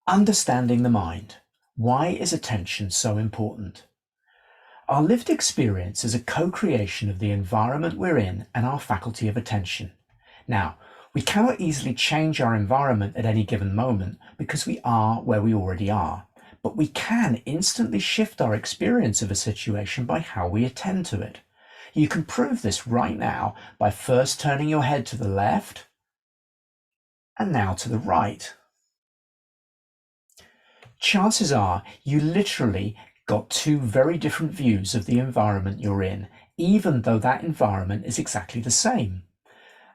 Understanding the mind. Why is attention so important? Our lived experience is a co-creation of the environment we're in and our faculty of attention. Now, we cannot easily change our environment at any given moment because we are where we already are, but we can instantly shift our experience of a situation by how we attend to it. You can prove this right now by first turning your head to the left and now to the right. Chances are you literally got two very different views of the environment you're in, even though that environment is exactly the same.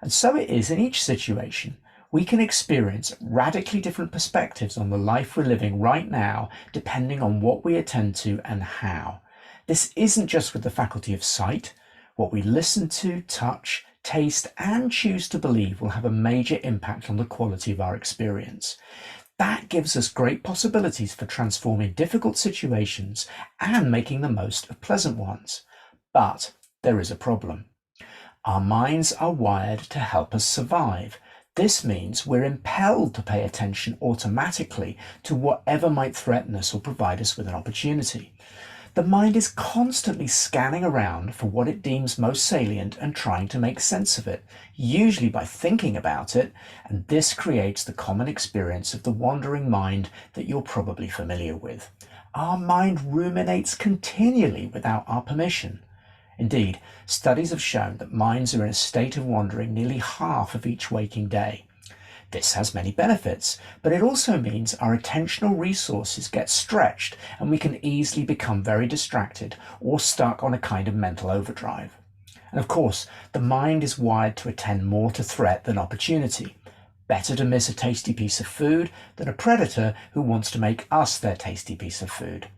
And so it is in each situation. We can experience radically different perspectives on the life we're living right now, depending on what we attend to and how. This isn't just with the faculty of sight. What we listen to, touch, taste, and choose to believe will have a major impact on the quality of our experience. That gives us great possibilities for transforming difficult situations and making the most of pleasant ones. But there is a problem. Our minds are wired to help us survive. This means we're impelled to pay attention automatically to whatever might threaten us or provide us with an opportunity. The mind is constantly scanning around for what it deems most salient and trying to make sense of it, usually by thinking about it, and this creates the common experience of the wandering mind that you're probably familiar with. Our mind ruminates continually without our permission. Indeed, studies have shown that minds are in a state of wandering nearly half of each waking day. This has many benefits, but it also means our attentional resources get stretched and we can easily become very distracted or stuck on a kind of mental overdrive. And of course, the mind is wired to attend more to threat than opportunity. Better to miss a tasty piece of food than a predator who wants to make us their tasty piece of food.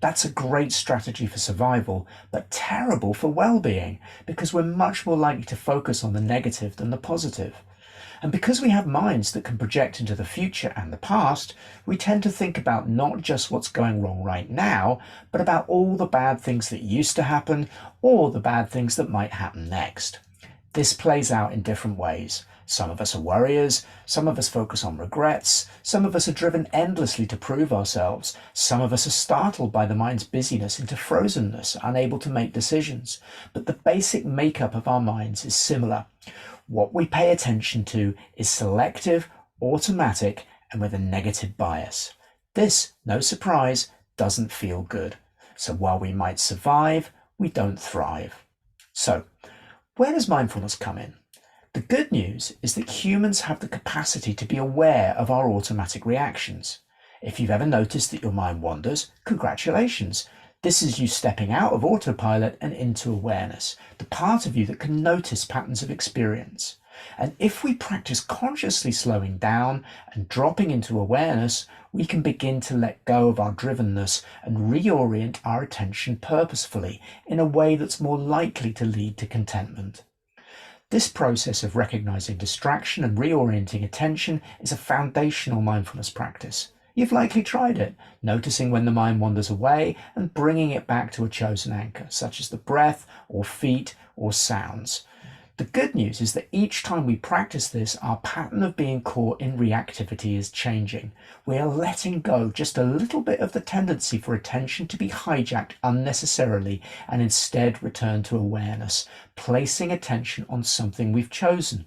That's a great strategy for survival, but terrible for well-being, because we're much more likely to focus on the negative than the positive. And because we have minds that can project into the future and the past, we tend to think about not just what's going wrong right now, but about all the bad things that used to happen or the bad things that might happen next. This plays out in different ways. Some of us are worriers, some of us focus on regrets, some of us are driven endlessly to prove ourselves, some of us are startled by the mind's busyness into frozenness, unable to make decisions. But the basic makeup of our minds is similar. What we pay attention to is selective, automatic, and with a negative bias. This, no surprise, doesn't feel good. So while we might survive, we don't thrive. So, where does mindfulness come in? The good news is that humans have the capacity to be aware of our automatic reactions. If you've ever noticed that your mind wanders, congratulations. This is you stepping out of autopilot and into awareness, the part of you that can notice patterns of experience. And if we practice consciously slowing down and dropping into awareness, we can begin to let go of our drivenness and reorient our attention purposefully in a way that's more likely to lead to contentment. This process of recognizing distraction and reorienting attention is a foundational mindfulness practice. You've likely tried it, noticing when the mind wanders away and bringing it back to a chosen anchor, such as the breath or feet or sounds. The good news is that each time we practice this, our pattern of being caught in reactivity is changing. We are letting go just a little bit of the tendency for attention to be hijacked unnecessarily and instead return to awareness, placing attention on something we've chosen.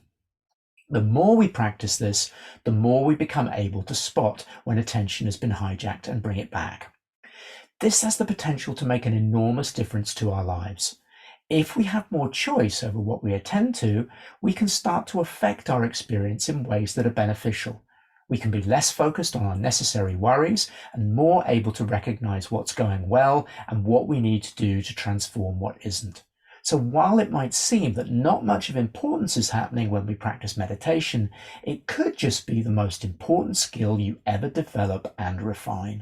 The more we practice this, the more we become able to spot when attention has been hijacked and bring it back. This has the potential to make an enormous difference to our lives. If we have more choice over what we attend to, we can start to affect our experience in ways that are beneficial. We can be less focused on unnecessary worries and more able to recognize what's going well and what we need to do to transform what isn't. So while it might seem that not much of importance is happening when we practice meditation, it could just be the most important skill you ever develop and refine.